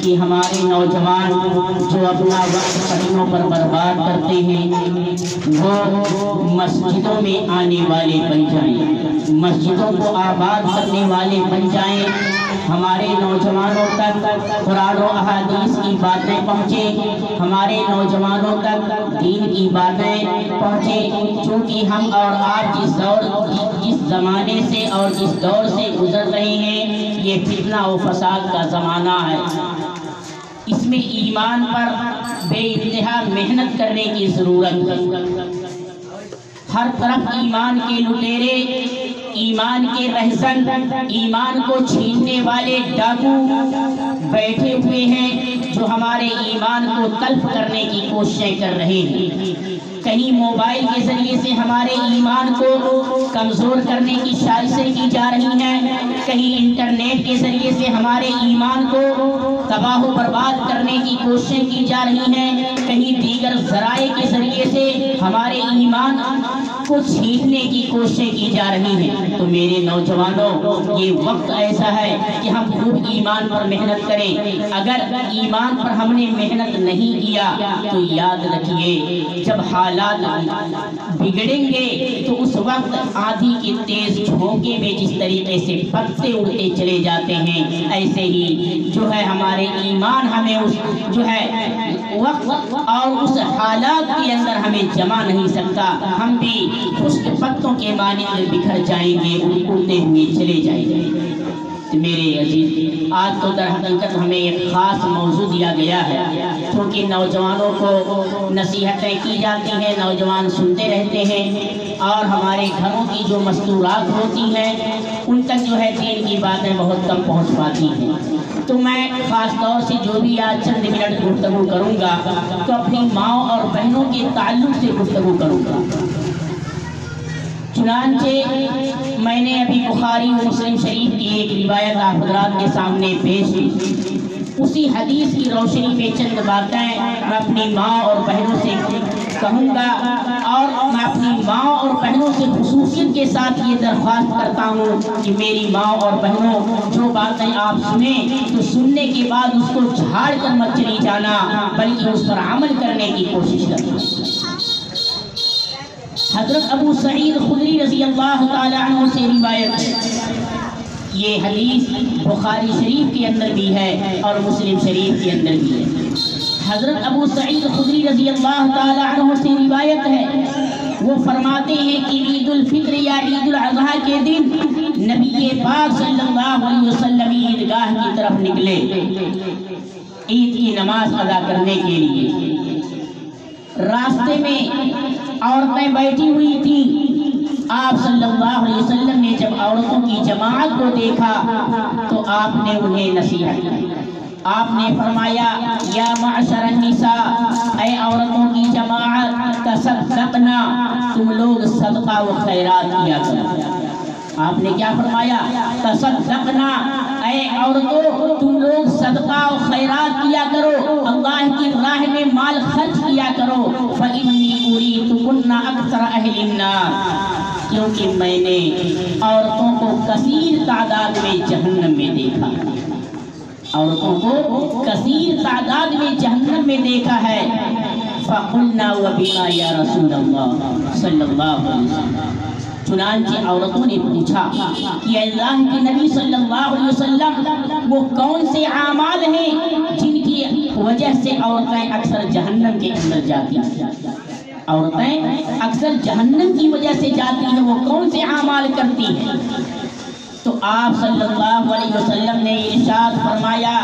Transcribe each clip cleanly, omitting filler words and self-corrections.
کہ ہمارے نوجوان جو اپنا وقت پڑھنوں پر برباد کرتے ہیں وہ مسجدوں میں آنے والے بن جائیں، مسجدوں کو آباد کرنے والے بن جائیں، ہمارے نوجوانوں تک قرآن و احادیث کی باتیں پہنچے، ہمارے نوجوانوں تک دین کی باتیں پہنچے، چونکہ ہم اور آپ جس زمانے سے اور جس دور سے گزر رہے ہیں یہ فتنہ و فساد کا زمانہ ہے، اس میں ایمان پر بے انتہا محنت کرنے کی ضرورت ہے۔ ہر طرف ایمان کے لٹیرے، ایمان کے رہزن، ایمان کو چھیننے والے ڈاکو بیٹھے ہوئے ہیں جو ہمارے ایمان کو تلف کرنے کی کوششیں کر رہے ہیں۔ کہیں موبائل کے ذریعے سے ہمارے ایمان کو کمزور کرنے کی سازشیں کی جا رہی ہیں، کہیں انٹرنیٹ کے ذریعے سے ہمارے ایمان کو تباہ و برباد کرنے کی کوششیں کی جا رہی ہیں، کہیں دیگر ذرائع کے ذریعے سے ہمارے ایمان کو چھیننے کی کوششیں کی جا رہی ہیں۔ تو میرے نوجوانوں، یہ وقت ایسا ہے کہ ہم خوب ایمان پر محنت کریں۔ اگر ایمان پر ہم نے محنت نہیں کیا تو یاد رکھیے جب حالات بگڑیں گے تو اس وقت آندھی کے تیز جھونکے میں جس طریقے سے پتے اڑتے چلے جاتے ہیں ایسے ہی جو ہے ہمارے ایمان ہمیں اس جو ہے وقت اور اس حالات کے اندر ہمیں جما نہیں سکتا، ہم بھی خشک پتوں کے مانند بکھر جائیں گے، اڑتے ہوئے چلے جائیں گے۔ میرے عزیز، آج تو در حقیقت ہمیں ایک خاص موضوع دیا گیا ہے کیونکہ نوجوانوں کو نصیحتیں کی جاتی ہیں، نوجوان سنتے رہتے ہیں اور ہمارے گھروں کی جو مستورات ہوتی ہیں ان تک جو ہے دین کی باتیں بہت کم پہنچ پاتی ہیں۔ تو میں خاص طور سے جو بھی آج چند منٹ گفتگو کروں گا تو اپنی ماں اور بہنوں کے تعلق سے گفتگو کروں گا۔ چنانچہ میں نے ابھی بخاری و مسلم شریف کی ایک روایت آپ حضرات کے سامنے پیش کی، اسی حدیث کی روشنی میں چند باتیں میں اپنی ماں اور بہنوں سے کہوں گا، اور میں اپنی ماں اور بہنوں سے خصوصیت کے ساتھ یہ درخواست کرتا ہوں کہ میری ماں اور بہنوں جو باتیں آپ سنیں تو سننے کے بعد اس کو جھاڑ کر مت چلی جانا بلکہ اس پر عمل کرنے کی کوشش کریں۔ حضرت ابو سعید خدری رضی اللہ تعالی عنہ سے روایت ہے، یہ حدیث بخاری شریف کے اندر بھی ہے اور مسلم شریف کے اندر بھی ہے۔ حضرت ابو سعید خدری رضی اللہ تعالی عنہ سے روایت ہے، وہ فرماتے ہیں کہ عید الفطر یا عید الاضحیٰ کے دن نبی پاک صلی اللہ علیہ وسلم عیدگاہ کی طرف نکلے عید کی نماز ادا کرنے کے لیے۔ راستے میں عورتیں بیٹھی ہوئی تھیں، آپ صلی اللہ علیہ وسلم نے جب عورتوں کی جماعت کو دیکھا تو آپ نے انہیں نصیحت کی، آپ نے فرمایا یا معشر النساء، اے عورتوں کی جماعت، تصدقنا، تم لوگ صدقہ و خیرات کیا کرو۔ آپ نے کیا فرمایا؟ تصدقنا، اے عورتوں تم لوگ صدقہ و خیرات کیا کرو، اللہ کی راہ میں مال خرچ کیا کرو، فَإِنِّي أُرِيتُكُنَّ أَكْثَرَ أَهْلِ النَّارِ، کیونکہ میں نے عورتوں کو کثیر تعداد میں جہنم میں دیکھا، عورتوں کو کثیر تعداد میں جہنم میں دیکھا ہے۔ فَقُلْنَا وَبِمَا يَا رَسُولَ اللَّهِ صلی اللہ علیہ وسلم، چنانچہ عورتوں نے پوچھا کہ اللہ کے نبی صلی اللہ علیہ وسلم وہ کون سے اعمال ہیں جن کی وجہ سے عورتیں اکثر جہنم کے اندر جاتی ہیں، عورتیں اکثر جہنم کی وجہ سے جاتی ہیں، وہ کون سے اعمال کرتی ہیں؟ تو آپ صلی اللہ علیہ وسلم نے ارشاد فرمایا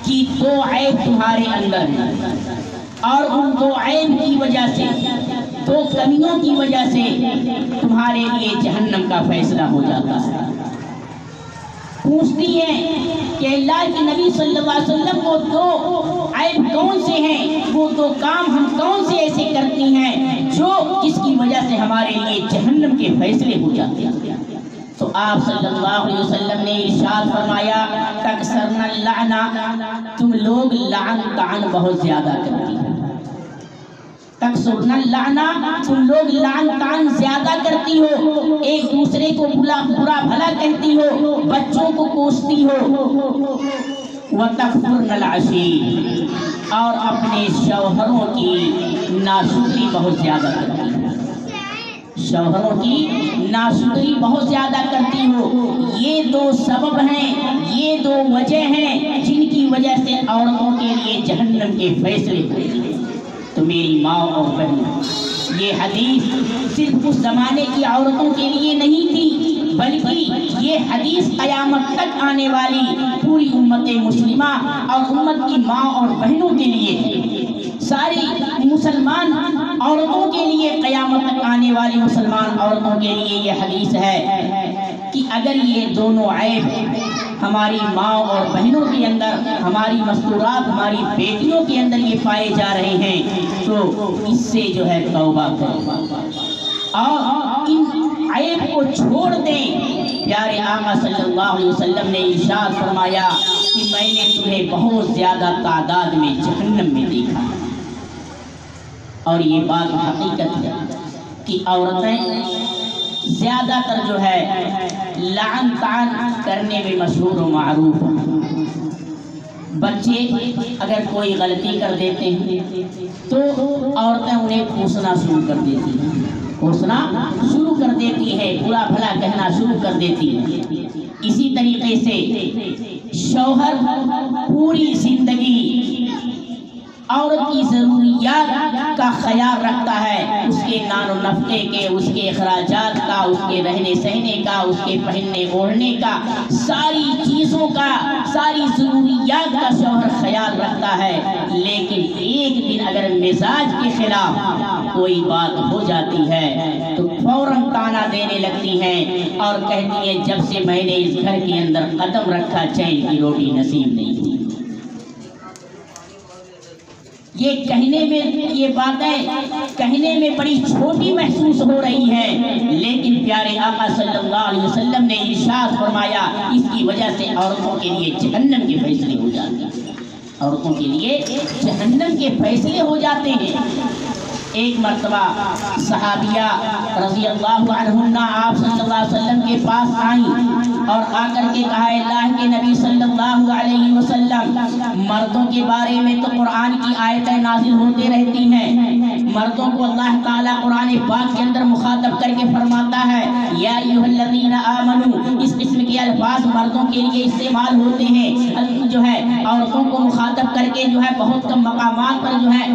کہ دو عیب تمہارے اندر ہیں اور ان دو عیب کی وجہ سے، دو کمیوں کی وجہ سے تمہارے لیے جہنم کا فیصلہ ہو جاتا ہے۔ پوچھتی ہیں کہ اللہ کے نبی صلی اللہ علیہ وسلم وہ دو عیب کون سے ہیں، وہ دو کام ہم کون سے ایسے کرتی ہیں جو جس کی وجہ سے ہمارے لیے جہنم کے فیصلے ہو جاتے ہیں؟ تو آپ صلی اللہ علیہ وسلم نے ارشاد فرمایا تکثرن اللعنہ، تم لوگ لعن طعن بہت زیادہ کرتی ہیں، تکثرن اللعنہ، تم لوگ لعن طعن زیادہ کرتی ہو، ایک دوسرے کو برا بھلا کہتی ہو، بچوں کو کوستی ہو، وَتَكْفُرْنَ الْعَشِيرَ، اور اپنے شوہروں کی ناشکری بہت زیادہ کرتی ہو، شوہروں کی ناشکری بہت زیادہ کرتی ہو۔ یہ دو سبب ہیں، یہ دو وجہ ہیں جن کی وجہ سے عورتوں کے لیے جہنم کے فیصلے ہوتے ہیں۔ تو میری ماں اور بہنوں، یہ حدیث صرف اس زمانے کی عورتوں کے لیے نہیں تھی، بلکہ یہ حدیث قیامت تک آنے والی پوری امت مسلمہ اور امت کی ماں اور بہنوں کے لیے، ساری مسلمان عورتوں کے لیے، قیامت تک آنے والی مسلمان عورتوں کے لیے یہ حدیث ہے کہ اگر یہ دونوں عیب ہماری ماں اور بہنوں کے اندر، ہماری مستورات، ہماری بیٹیوں کے اندر یہ پائے جا رہے ہیں تو اس سے جو ہے توبہ کریں اور ان عیب کو چھوڑ دیں۔ پیارے آقا صلی اللہ علیہ وسلم نے ارشاد فرمایا کہ میں نے تمہیں بہت زیادہ تعداد میں جہنم میں دیکھا، اور یہ بات حقیقت ہے کہ عورتیں زیادہ تر جو ہے لعن طعن کرنے میں مشہور و معروف ہیں۔ بچے اگر کوئی غلطی کر دیتے ہیں تو عورتیں انہیں کوسنا شروع کر دیتی ہیں، کوسنا شروع کر دیتی ہے، برا بھلا کہنا شروع کر دیتی ہے۔ اسی طریقے سے شوہر پوری زندگی عورت کی ضروریات کا خیال رکھتا ہے، اس کے نان و نفقے کے، اس کے اخراجات کا، اس کے رہنے سہنے کا، اس کے پہننے اوڑھنے کا، ساری چیزوں کا، ساری ضروریات کا شوہر خیال رکھتا ہے۔ لیکن ایک دن اگر مزاج کے خلاف کوئی بات ہو جاتی ہے تو فوراً طعنہ دینے لگتی ہیں اور کہتی ہیں جب سے میں نے اس گھر کے اندر قدم رکھا چین کی روٹی نصیب نہیں ہوئی۔ یہ کہنے میں، یہ باتیں کہنے میں بڑی چھوٹی محسوس ہو رہی ہیں، لیکن پیارے آقا صلی اللہ علیہ وسلم نے ارشاد فرمایا اس کی وجہ سے عورتوں کے لیے جہنم کے فیصلے ہو جاتے ہیں، عورتوں کے لیے جہنم کے فیصلے ہو جاتے ہیں۔ ایک مرتبہ صحابیہ رضی اللہ عنہن آپ صلی اللہ علیہ وسلم کے پاس آئیں اور آ کر کے کہا اللہ کے نبی صلی اللہ علیہ وسلم، مردوں کے بارے میں تو قرآن کی آیتیں نازل ہوتے رہتی ہیں، مردوں کو اللہ تعالیٰ قرآن پاک کے اندر مخاطب کر کے فرماتا ہے یا ایھا الذین آمنوا، اس قسم کے الفاظ مردوں کے لیے استعمال ہوتے ہیں، جو ہے عورتوں کو مخاطب کر کے جو ہے بہت کم مقامات پر جو ہے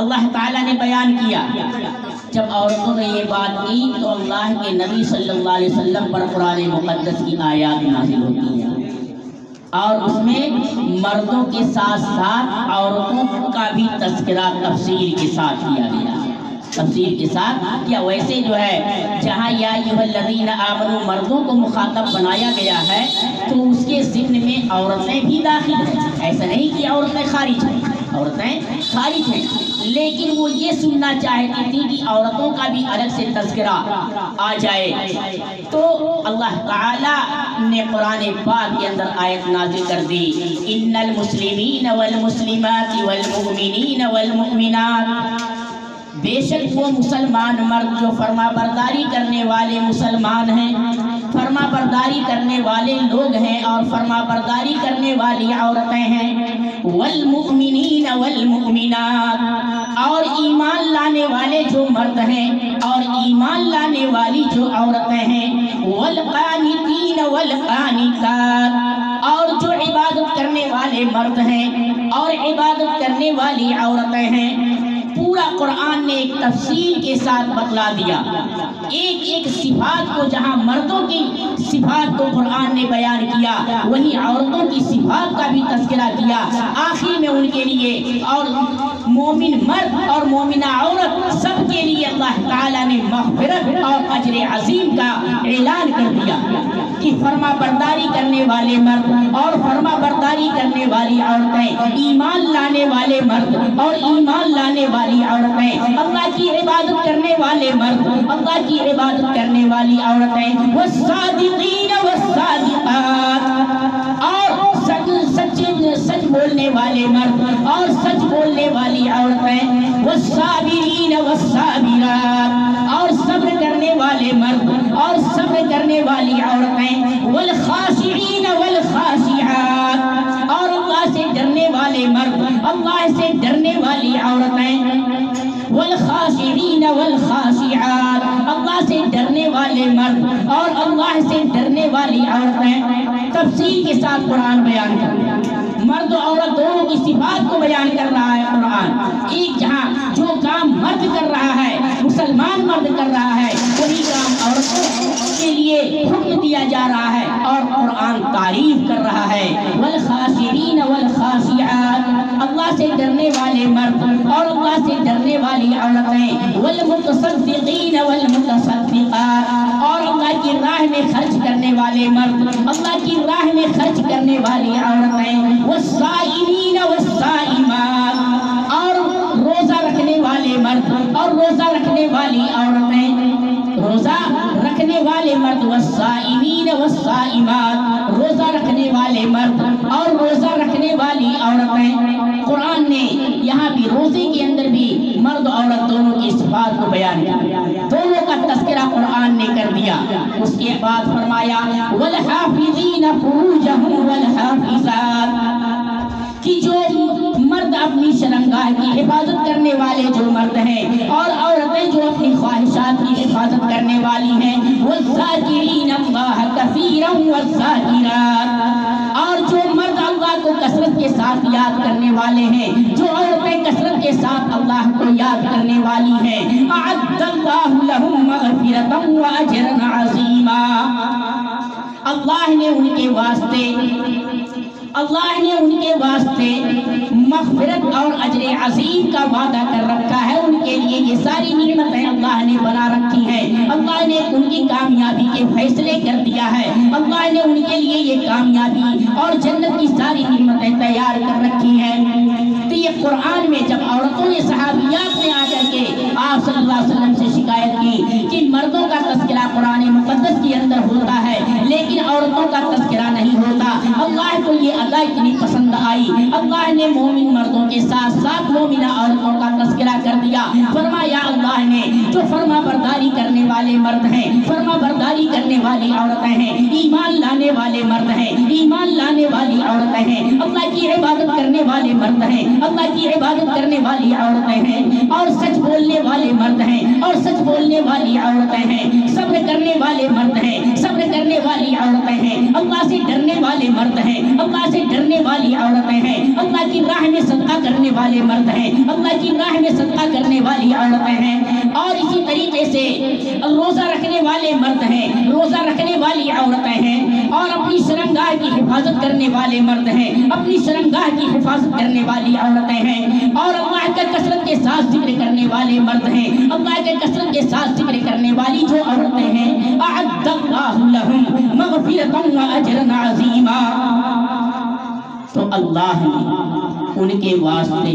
اللہ تعالیٰ نے بیان کیا۔ جب عورتوں نے یہ بات کی تو اللہ کے نبی صلی اللہ علیہ وسلم پر قرآن مقدس کی آیات نازل ہوتی ہیں، اور اس میں مردوں کے ساتھ ساتھ عورتوں کا بھی تذکرہ تفصیل کے ساتھ کیا گیا، تفصیل کے ساتھ کیا۔ ویسے جو ہے جہاں یا ایھا الذین آمنوا مردوں کو مخاطب بنایا گیا ہے تو اس کے ضمن میں عورتیں بھی داخل ہیں، ایسا نہیں کہ عورتیں خارج ہیں، عورتیں خارج ہیں، لیکن وہ یہ سننا چاہتی تھی کہ عورتوں کا بھی الگ سے تذکرہ آ جائے، تو اللہ تعالیٰ نے قرآن پاک کے اندر آیت نازل کر دی ان المسلمین والمسلمات والمؤمنین والمؤمنات، بے شک وہ مسلمان مرد جو فرما برداری کرنے والے مسلمان ہیں، فرما برداری کرنے والے لوگ ہیں اور فرما برداری کرنے والی عورتیں ہیں، والمؤمنین والمؤمنات، اور ایمان لانے والے جو مرد ہیں اور ایمان لانے والی جو عورتیں ہیں، والقانتین والقانتات، اور جو عبادت کرنے والے مرد ہیں اور عبادت کرنے والی عورتیں ہیں۔ پورا قرآن نے ایک تفصیل کے ساتھ بتلا دیا، ایک ایک صفات کو، جہاں مردوں کی صفات کو قرآن نے بیان کیا وہیں عورتوں کی صفات کا بھی تذکرہ کیا۔ آخر میں ان کے لیے اور مومن مرد اور مومنہ عورت سب کے لیے اللہ تعالیٰ نے مغفرت اور اجر عظیم کا اعلان کر دیا کہ فرما برداری کرنے والے مرد اور فرما برداری کرنے والی عورتیں، ایمان لانے والے مرد اور ایمان لانے والی عورتیں، اللہ کی عبادت کرنے والے مرد، اللہ کی عبادت کرنے والی عورتیں، والصادقین والصادقات، اور سچ بولنے والے مرد اور سچ بولنے والی عورتیں، والصابرین والصابرات، اور صبر کرنے والے مرد اور صبر کرنے والی عورتیں، والخاشعین والخاشعات، اور سے ڈرنے والے مرد، اللہ سے ڈرنے والی عورتیں، والخاشعین والخاشعات، اللہ سے ڈرنے والے مرد اور اللہ سے ڈرنے والی عورتیں۔ تفصیل کے ساتھ قرآن بیان کر رہا ہے، مرد و عورت دونوں کی صفات کو بیان کر رہا ہے قرآن۔ ایک جہاں جو کام مرد کر رہا ہے، مسلمان مرد کر رہا ہے، وہی کام عورتوں کے لیے حکم دیا جا رہا ہے اور قرآن تعریف کر رہا ہے۔ والخاشعین والخاشعات، اللہ سے ڈرنے والے مرد اور اللہ سے ڈرنے والی عورتیں، والمتصدقین والمتصدقات، اور اللہ کی راہ میں خرچ کرنے والے مرد، اللہ کی راہ میں خرچ کرنے والی عورتیں، والصائمین والصائمات، اور روزہ رکھنے والے مرد اور روزہ رکھنے والی عورتیں، روزہ رکھنے والے مرد، والصائمین والصائمات، روزہ رکھنے والے مرد اور روزہ رکھنے والی عورتیں۔ قرآن نے یہاں بھی روزے کے اندر بھی مرد عورت دونوں کی صفات کو بیان کیا، دونوں کا تذکرہ قرآن نے کر دیا۔ اس کے بعد فرمایا والحافظین فروجہم والحافظات، کہ جو مرد اپنی شرمگاہ کی حفاظت کرنے والے جو مرد ہیں اور عورتیں جو اپنی خواہشات کی حفاظت کرنے والی ہیں، والذاکرین اللہ کثیرا والذاکرات، اور جو مرد اللہ کو کثرت کے ساتھ یاد کرنے والے ہیں، جو عورتیں کثرت کے ساتھ اللہ کو یاد کرنے والی ہیں، اعد اللہ لہم مغفرۃ واجرا عظیما، اللہ نے ان کے واسطے مغفرت اور اجر عظیم کا وعدہ کر رکھا ہے۔ ان کے لیے یہ ساری نعمتیں اللہ نے بنا رکھی ہیں، اللہ نے ان کی کامیابی کے فیصلے کر دیا ہے، اللہ نے ان کے لیے یہ کامیابی اور جنت کی ساری نعمتیں تیار کر رکھی ہیں۔ تو یہ قرآن میں جب عورتوں نے صحابیات نے آ کر کے آپ صلی اللہ علیہ وسلم سے شکایت کی کہ مردوں کا تذکرہ قرآن مقدس کے اندر ہوتا ہے لیکن عورتوں کا تذکرہ نہیں ہوتا، اللہ کو یہ ادا اتنی پسند آئی، اللہ نے مومن مردوں کے ساتھ ساتھ مومنہ عورتوں کا تذکرہ کر دیا۔ فرمایا اللہ نے جو فرما برداری کرنے والے مرد ہیں، فرما برداری کرنے والی عورتیں ہیں، ایمان لانے والے مرد ہیں، ایمان لانے والی عورتیں ہیں، اللہ کی عبادت کرنے والے مرد ہیں، اللہ کی عبادت کرنے والی عورتیں ہیں، اور سچ بولنے والے مرد ہیں اور سچ بولنے والی عورتیں ہیں، صبر کرنے والے مرد ہیں، صبر کرنے والی عورتیں ہیں، اللہ سے ڈرنے والے مرد ہیں، اللہ سے ڈرنے والی عورتیں ہیں، اللہ کی راہ میں صدقہ کرنے والے مرد ہیں، اللہ کی راہ میں صدقہ کرنے والی عورتیں ہیں، اور اسی طریقے سے روزہ رکھنے والے مرد ہیں، روزہ رکھنے والی عورتیں ہیں، اور اپنی شرمگاہ کی حفاظت کرنے والے مرد ہیں، اپنی شرمگاہ کی حفاظت کرنے والی عورتیں ہیں، اور اللہ کا کثرت کے ساتھ ذکر کرنے والے مرد ہیں، اللہ کے کثرت کے ساتھ ذکر کرنے والی جو عورتیں ہیں، اعد اللہ لہم مغفرۃ واجرا عظیما، تو اللہ نے ان کے واسطے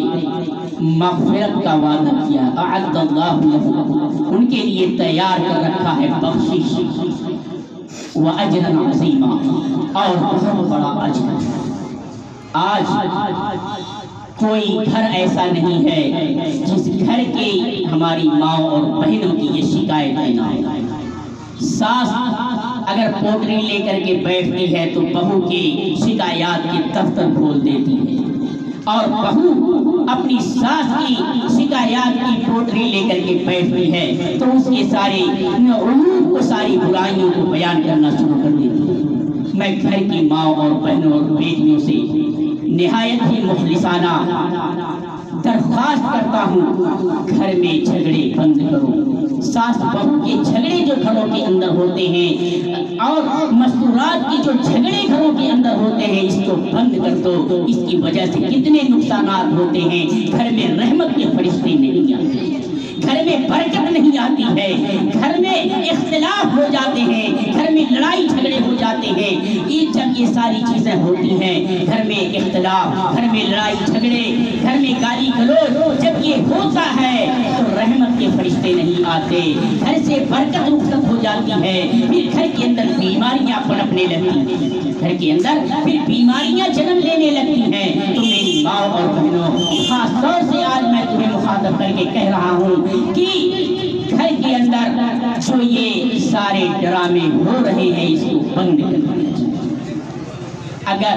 مغفرت کا وعدہ کیا، اعد اللہ لہم، ان کے لیے تیار کر رکھا ہے بخشش، واجرا عظیما، اور بہت بڑا اجر۔ آج کوئی گھر ایسا نہیں ہے جس گھر کے ہماری ماں اور بہنوں کی یہ شکایتیں نہ ہو۔ ساس اگر پوٹری لے کر کے بیٹھتی ہے تو بہو کی شکایات کے دفتر کھول دیتی ہے، اور بہو اپنی ساس کی شکایات کی پوٹری لے کر کے بیٹھتی ہے تو اس کے سارے عیوب کو، ساری برائیوں کو بیان کرنا شروع کر دیتی ہے۔ میں گھر کی ماں اور بہنوں اور بیٹیوں سے نہایت ہی مخلصانہ درخواست کرتا ہوں، گھر میں جھگڑے بند کرو۔ ساس بہو کے جھگڑے جو گھروں کے اندر ہوتے ہیں اور مستورات کی جو جھگڑے گھروں کے اندر ہوتے ہیں، اس کو بند کر دو۔ اس کی وجہ سے کتنے نقصانات ہوتے ہیں، گھر میں رحمت کے فرشتے نہیں آتے، گھر میں برکت نہیں آتی ہے، گھر میں اختلاف ہو جاتے ہیں، گھر میں لڑائی جھگڑے ہو جاتے ہیں۔ جب یہ ساری چیزیں ہوتی ہیں، گھر میں اختلاف، گھر میں لڑائی جھگڑے، گھر میں گالی گلوچ، جب یہ ہوتا ہے تو رحمت کے فرشتے نہیں آتے، گھر سے برکت رخصت ہو جاتی ہے، پھر گھر کے اندر بیماریاں پنپنے لگتی ہیں، گھر کے اندر پھر بیماریاں جنم لینے لگتی ہیں۔ تو میری ماں اور بہنوں، خاص طور سے آج میں تمہیں مخاطب کر کے کہہ رہا ہوں کہ گھر کے اندر جو یہ سارے ڈرامے ہو رہے ہیں، اس کو بند کرنا چاہیے۔ اگر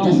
10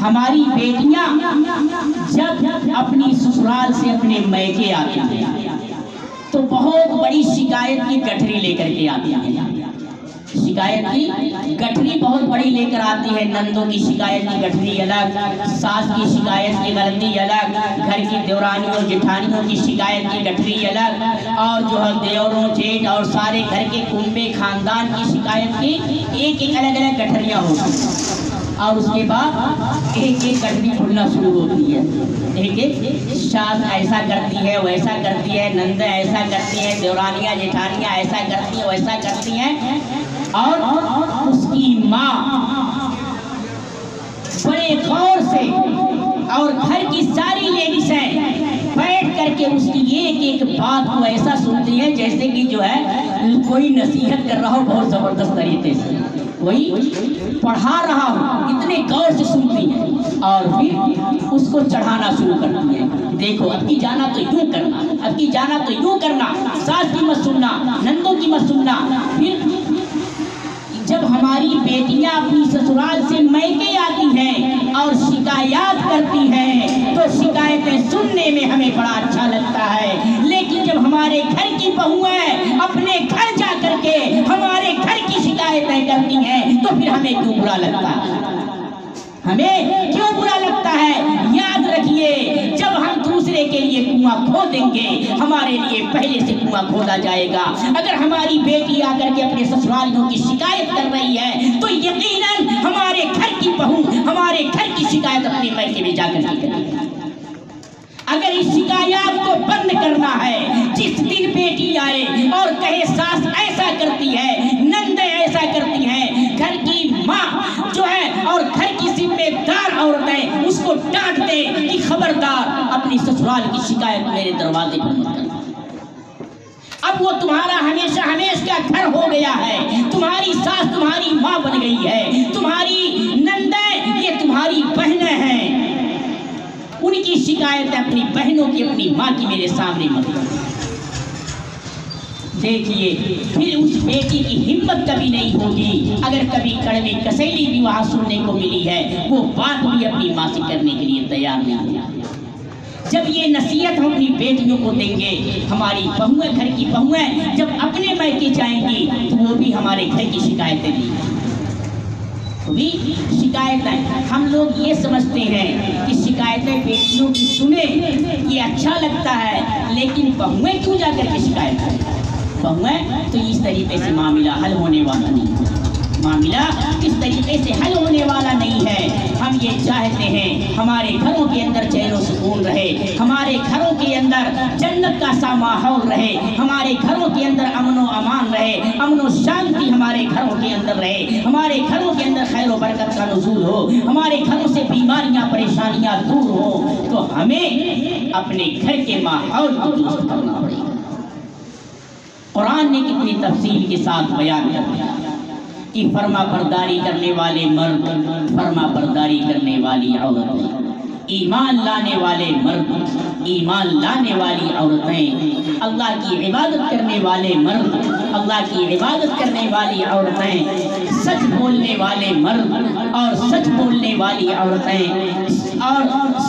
ہماری بیٹیاں جب اپنی سسرال سے اپنے میکے آتی ہیں تو بہت بڑی شکایت کی گٹھری لے کر کے آتی ہیں. شکایت کی گٹھری بہت بڑی لے کر آتی ہے. نندوں کی شکایت کی گٹھری الگ، ساس کی شکایت کی غلطی الگ، گھر کی دیورانیوں جٹھانیوں کی شکایت کی گٹھری الگ، اور جو ہے دیوروں جیٹھ اور سارے گھر کے کنبے خاندان کی شکایت کی ایک ایک الگ الگ گٹھریاں ہوتی ہیں. اور اس کے بعد ایک ایک گٹھری کھلنا شروع ہوتی ہے. ایک ایک ساس ایسا کرتی ہے ویسا کرتی ہے، نندیں ایسا کرتی ہیں، دیورانیاں جٹھانیاں ایسا کرتی ہیں ویسا کرتی ہیں. اور اس کی ماں بڑے غور سے اور گھر کی ساری لیڈیزیں بیٹھ کر کے اس کی ایک ایک بات کو ایسا سنتی ہیں جیسے کہ جو ہے کوئی نصیحت کر رہا ہو بہت زبردست طریقے سے، کوئی پڑھا رہا ہو. اتنے غور سے سنتی ہیں اور پھر اس کو چڑھانا شروع کرتی ہیں. دیکھو اب کی جانا تو یوں کرنا، اب کی جانا تو یوں کرنا، ساس کی مت سننا، نندوں کی مت سننا. پھر جب ہماری بیٹیاں اپنی سسرال سے میکے آتی ہیں اور شکایات کرتی ہیں تو شکایتیں سننے میں ہمیں بڑا اچھا لگتا ہے. لیکن جب ہمارے گھر کی بہویں اپنے گھر جا کر کے ہمارے گھر کی شکایتیں کرتی ہیں تو پھر ہمیں کیوں برا لگتا ہے؟ ہمیں کیوں برا لگتا ہے؟ یاد رکھیے جب ہم دوسرے کے لیے کنواں کھودیں گے ہمارے لیے پہلے سے کنواں کھودا جائے گا. اگر ہماری بیٹی آ کر کے اپنے سسرالیوں کی شکایت کر رہی ہے تو یقیناً ہمارے گھر کی بہو ہمارے گھر کی شکایت اپنے میکے میں جا کر کے کرے گی. اگر اس شکایات کو بند کرنا ہے، جس دن بیٹی آئے اور کہے ساس ایسا کرتی ہے، نندیں ایسا کرتی ہیں، گھر کی ماں جو ہے اور گھر کی ذمہ دار عورتیں اس کو ڈانٹ دے کہ خبردار اپنی سسرال کی شکایت میرے دروازے پر مت کرنا. اب وہ تمہارا ہمیشہ ہمیش کا گھر ہو گیا ہے. تمہاری ساس تمہاری ماں بن گئی ہے، تمہاری نندیں یہ تمہاری بہنیں ہیں. ان کی شکایت اپنی بہنوں کی اپنی ماں کی میرے سامنے مت کرو. دیکھیے پھر اس بیٹی کی ہمت کبھی نہیں ہوگی اگر کبھی کڑوی کسیلی بھی وہاں سننے کو ملی ہے وہ بات بھی اپنی ماں سے کرنے کے لیے تیار نہیں ہوگی. جب یہ نصیحت ہم اپنی بیٹیوں کو دیں گے، ہماری بہویں گھر کی بہویں جب اپنے میکے جائیں گی تو وہ بھی ہمارے گھر کی شکایتیں دیں گی. بھی شکایتیں ہم لوگ یہ سمجھتے ہیں کہ شکایتیں بیٹیوں کی سنیں یہ اچھا لگتا ہے، لیکن بہویں کیوں جا کر کے شکایت کریں؟ بہویں تو اس طریقے سے معاملہ حل ہونے والا نہیں ہے. معاملہ اس طریقے سے حل ہونے والا نہیں ہے. ہم یہ چاہتے ہیں ہمارے گھروں کے اندر چین و سکون رہے، ہمارے گھروں کے اندر جنت کا سا ماحول رہے، ہمارے گھروں کے اندر امن و امان رہے، امن و شانتی ہمارے گھروں کے اندر رہے، ہمارے گھروں کے اندر خیر و برکت کا نزول ہو، ہمارے گھروں سے بیماریاں پریشانیاں دور ہوں. تو ہمیں اپنے گھر کے ماحول کو درست کرنا پڑے گا. قرآن نے کتنی تفصیل کے ساتھ بیان کر دیا کہ فرما برداری کرنے والے مرد، فرما برداری کرنے والی عورتیں، ایمان لانے والے مرد، ایمان لانے والی عورتیں، اللہ کی عبادت کرنے والے مرد، اللہ کی عبادت کرنے والی عورتیں، سچ بولنے والے مرد اور سچ بولنے والی عورتیں، اور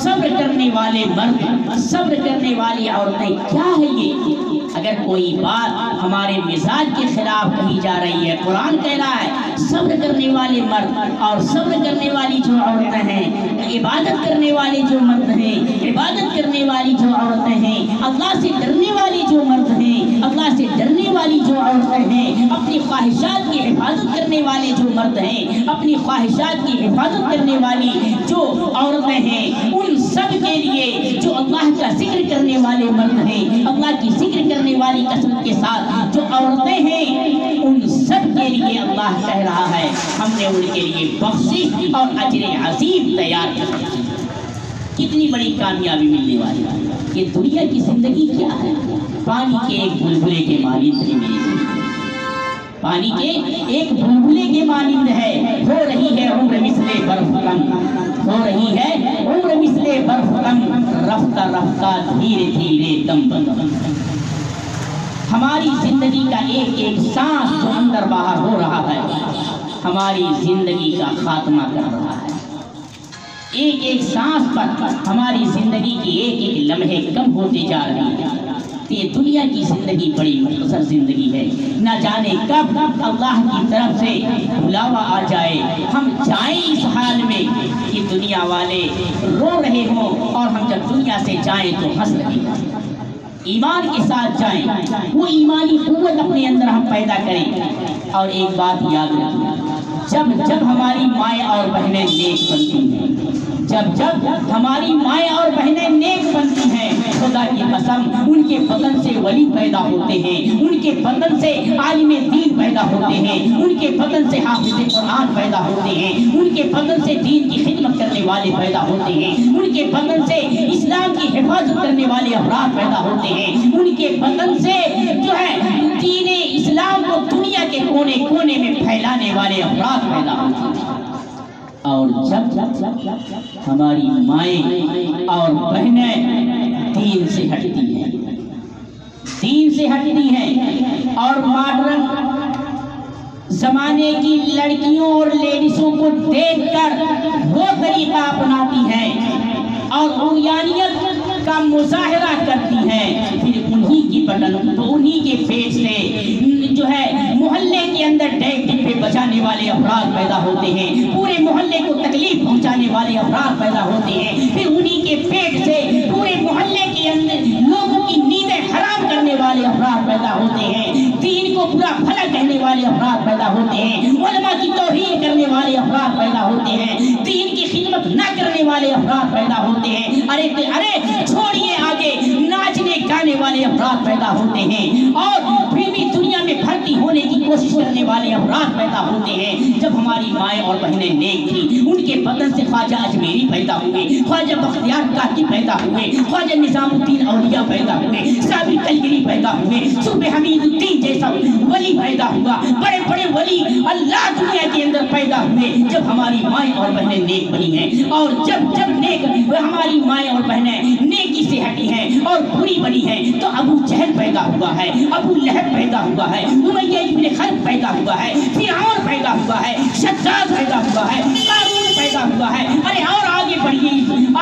صبر کرنے والے مرد، صبر کرنے والی عورتیں. کیا ہے یہ؟ اگر کوئی بات ہمارے مزاج کے خلاف کہی جا رہی ہے، قرآن کہہ رہا ہے صبر کرنے والے مرد اور صبر کرنے والی جو عورتیں ہیں، عبادت کرنے والے جو مرد ہیں، عبادت کرنے والی جو عورتیں ہیں، اللہ سے ڈرنے والی جو مرد ہیں، اللہ سے ڈرنے والی جو عورتیں ہیں، اپنی خواہشات کی حفاظت کرنے والے جو مرد ہیں، اپنی خواہشات کی حفاظت کرنے والی جو عورتیں ہیں، ان سب کے لیے جو اللہ کا ذکر کرنے والے مرد ہیں، اللہ کی ذکر کرنے والی کثرت کے ساتھ جو عورتیں ہیں، ان سب کے لیے اللہ کہہ رہا ہے ہم نے ان کے لیے بخشش اور اجر عظیم تیار کر دی. کتنی بڑی کامیابی ملنے والی ہے. یہ دنیا کی زندگی کیا ہے؟ پانی کے ایک بلبلے کے مانند ہے. پانی کے ایک بلبلے کے مانند ہے. ہو رہی ہے عمر مثل برف کم، ہو رہی ہے عمر مثل برف کم، رفتہ رفتہ دھیرے دھیرے دم بدم. ہماری زندگی کا ایک ایک سانس جو اندر باہر ہو رہا ہے ہماری زندگی کا خاتمہ کر رہا ہے. ایک ایک سانس پر ہماری زندگی کی ایک ایک لمحے کم ہوتے جا رہی ہیں۔ یہ دنیا کی زندگی بڑی مختصر زندگی ہے، نہ جانے کب اللہ کی طرف سے بلاوا آ جائے، ہم جائیں اس حال میں کہ دنیا والے رو رہے ہوں اور ہم جب دنیا سے جائیں تو ہنس رہے ہیں۔ ایمان کے ساتھ جائیں، وہ ایمانی قوت اپنے اندر ہم پیدا کریں۔ اور ایک بات یاد رکھیں، جب ہماری مائیں اور بہنیں نیک بنتی ہیں، جب ہماری مائیں اور بہنیں نیک بنتی ہیں، خدا کی قسم ان کے بدن سے ولی پیدا ہوتے ہیں، ان کے بدن سے عالم دین پیدا ہوتے ہیں، ان کے بدن سے حافظ قرآن پیدا ہوتے ہیں، ان کے بدن سے دین کی خدمت کرنے والے پیدا ہوتے ہیں، ان کے بدن سے اسلام کی حفاظت کرنے والے افراد پیدا ہوتے ہیں، ان کے بدن سے جو ہے دین اسلام کو دنیا کے کونے کونے میں پھیلانے والے افراد پیدا ہوتے ہیں۔ اور جب ہماری مائیں اور بہنیں دین سے ہٹتی ہیں اور ماڈرن زمانے کی لڑکیوں اور لیڈیزوں کو دیکھ کر وہ طریقہ اپناتی ہیں اور عریانیت کا مظاہرہ کرتی ہیں، پھر انہی کی بٹن تو انہی کے پیٹ سے جو ہے محلے کے اندر ڈیک ڈپے بجانے والے افراد پیدا ہوتے ہیں، پورے محلے کو تکلیف پہنچانے والے افراد پیدا ہوتے ہیں، پھر انہی کے پیٹ سے پورے محلے کے اندر لوگوں کی نیندیں حرام کرنے والے افراد پیدا ہوتے ہیں، دین کو برا بھلا کہنے والے افراد پیدا ہوتے ہیں، علماء کی توہین کرنے والے افراد پیدا ہوتے ہیں، دین کی خدمت نہ کرنے والے افراد پیدا ہوتے ہیں، ارے چھوڑیے آگے ناچنے گانے والے افراد پیدا ہوتے ہیں، اور پھر بھی دنیا میں بھرتی ہونے کی کوشش کرنے والے افراد پیدا ہوتے ہیں۔ جب ہماری مائیں اور بہنیں نیک تھیں، ان کے بدن سے خواجہ اجمیری پیدا ہوئے، خواجہ بختیار کاکی پیدا ہوئے، خواجہ نظام الدین اولیاء پیدا ہوئے، صابر کلگری پیدا ہوئے، صوفی حمید الدین جیسا ولی پیدا ہوا، بڑے بڑے ولی اللہ دنیا کے اندر پیدا ہوئے جب ہماری مائیں اور بہنیں نیک بنی ہیں۔ اور جب نیک ہماری مائیں اور بہنیں نیکی سے ہٹی ہیں اور بری بنی ہیں تو ابو جہل پیدا ہوا ہے، ابو لہب پیدا ہوا ہے، امیہ ابن خلف پیدا ہوا ہے، فرعون پیدا ہوا ہے، شداد پیدا ہوا ہے، قارون پیدا ہوا ہے۔ ارے اور آگے بڑھیے،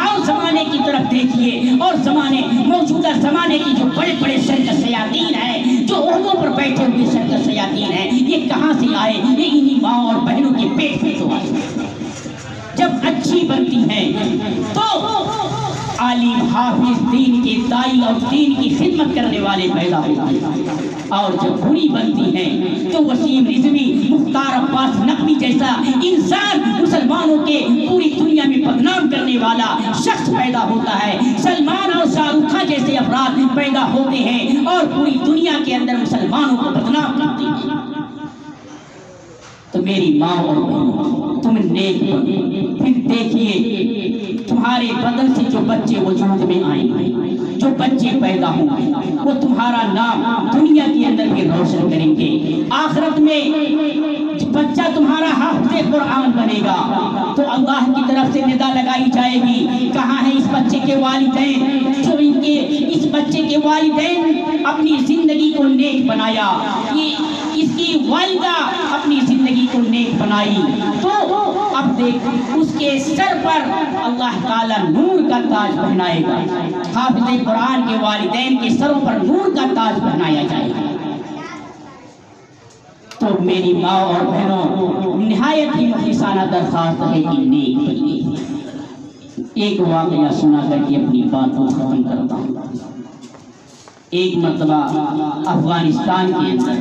اور زمانے کی طرف دیکھیے، اور موجودہ زمانے کی جو بڑے بڑے سرکش شیاطین ہیں، جو عہدوں پر بیٹھے ہوئے سرکش شیاطین ہیں، یہ کہاں سے آئے؟ یہ انہی ماں اور بہنوں کے پیٹ میں تو آئے۔ جب اچھی بنتی ہیں تو عالم حافظ دین کے دائی اور دین کی خدمت کرنے والے پیدا ہوتے ہیں، اور جب بری بنتی ہیں تو وسیم رضوی، مختار عباس نقوی جیسا انسان مسلمانوں کے پوری دنیا میں بدنام کرنے والا شخص پیدا ہوتا ہے، سلمان اور شاہ رخ خان جیسے افراد پیدا ہوتے ہیں اور پوری دنیا کے اندر مسلمانوں کو بدنام کرتے ہیں۔ تو میری ماں اور بہنوں، تم نیک بنو، پھر دیکھیے تمہارے بدن سے جو بچے وجود میں آئیں گے، جو بچے پیدا ہوں گے، وہ تمہارا نام دنیا کے اندر بھی روشن کریں گے۔ آخرت میں بچہ تمہارا حافظ قرآن بنے گا تو اللہ کی طرف سے ندا لگائی جائے گی، کہاں ہے اس بچے کے والدین جو اس بچے کے والدین اپنی زندگی کو نیک بنایا، اس کی والدہ اپنی زندگی کو نیک بنائی، تو اب دیکھ اس کے سر پر اللہ تعالیٰ نور کا تاج پہنائے گا۔ حافظ قرآن کے والدین کے سروں پر نور کا تاج پہنایا جائے گا۔ تو میری ماں اور بہنوں، نہایت ہی مخلصانہ درخواست ہے کہ نیک بنیے۔ ایک واقعہ سنا کر کے اپنی بات کو ختم کرتا ہوں۔ ایک مرتبہ افغانستان کے اندر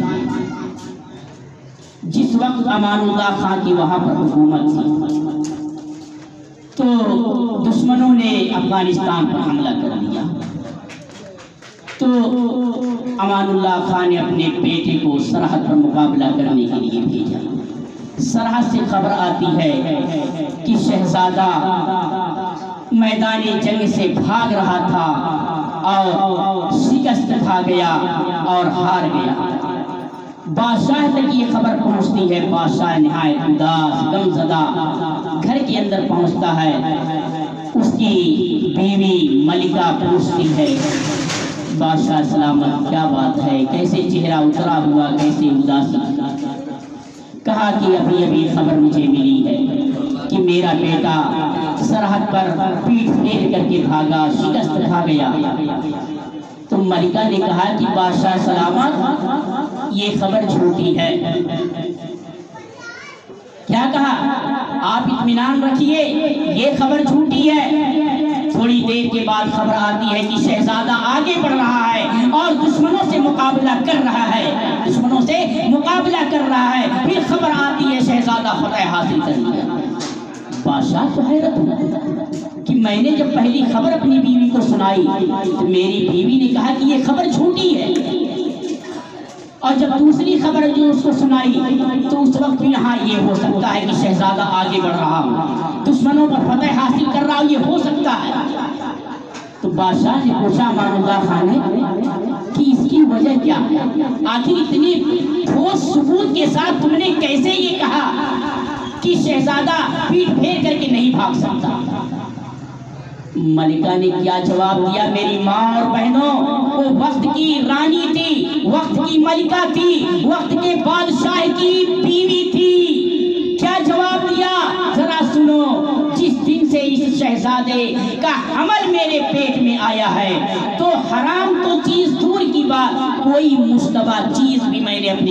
جس وقت امان اللہ خان کی وہاں پر حکومت تھی تو دشمنوں نے افغانستان پر حملہ کر دیا، تو امان اللہ خان نے اپنے بیٹے کو سرحد پر مقابلہ کرنے کے لیے بھیجا۔ سرحد سے خبر آتی ہے کہ شہزادہ میدان جنگ سے بھاگ رہا تھا اور شکست کھا گیا اور ہار گیا۔ بادشاہ تک یہ خبر پہنچتی ہے، بادشاہ نہایت اداس غم زدہ گھر کے اندر پہنچتا ہے۔ اس کی بیوی ملکہ پوچھتی ہے، بادشاہ سلامت، کیا بات ہے، کیسے چہرہ اترا ہوا، کیسے اداسی؟ کہا کہ ابھی خبر مجھے ملی ہے کہ میرا بیٹا سرحد پر پیٹھ پھیر کر کے بھاگا، شکست کھا گیا۔ تو ملکہ نے کہا کہ بادشاہ سلامت، یہ خبر جھوٹی ہے۔ کیا کہا؟ آپ اطمینان رکھیے، یہ خبر جھوٹی ہے۔ تھوڑی دیر کے بعد خبر آتی ہے کہ شہزادہ آگے بڑھ رہا ہے اور دشمنوں سے مقابلہ کر رہا ہے، پھر خبر آتی ہے شہزادہ فتح حاصل کر لیا۔ بادشاہ تو حیرت ہوا کہ میں نے جب پہلی خبر اپنی بیوی کو سنائی تو میری بیوی نے کہا کہ یہ خبر جھوٹی ہے، اور جب دوسری خبر جو اس کو سنائی تو اس وقت بھی ہاں یہ ہو سکتا ہے کہ شہزادہ آگے بڑھ رہا ہو، دشمنوں پر فتح حاصل کر رہا ہو، یہ ہو سکتا ہے۔ تو بادشاہ نے پوچھا امان اللہ خان نے کہ اس کی وجہ کیا ہے؟ آخر اتنی ٹھوس ثبوت کے ساتھ تم نے کیسے یہ کہا کہ شہزادہ پیٹھ پھیر کر کے نہیں بھاگ سکتا؟ ملکہ نے کیا جواب دیا؟ میری ماں اور بہنوں، وہ وقت کی رانی تھی، وقت کی ملکہ تھی، وقت کے بادشاہ کی بیوی تھی۔ کیا جواب دیا ذرا سنو۔ جس دن سے اس شہزادے کا حمل میرے پیٹ میں آیا ہے تو حرام تو چیز دور کی بات، کوئی مشتبہ چیز بھی میں نے اپنی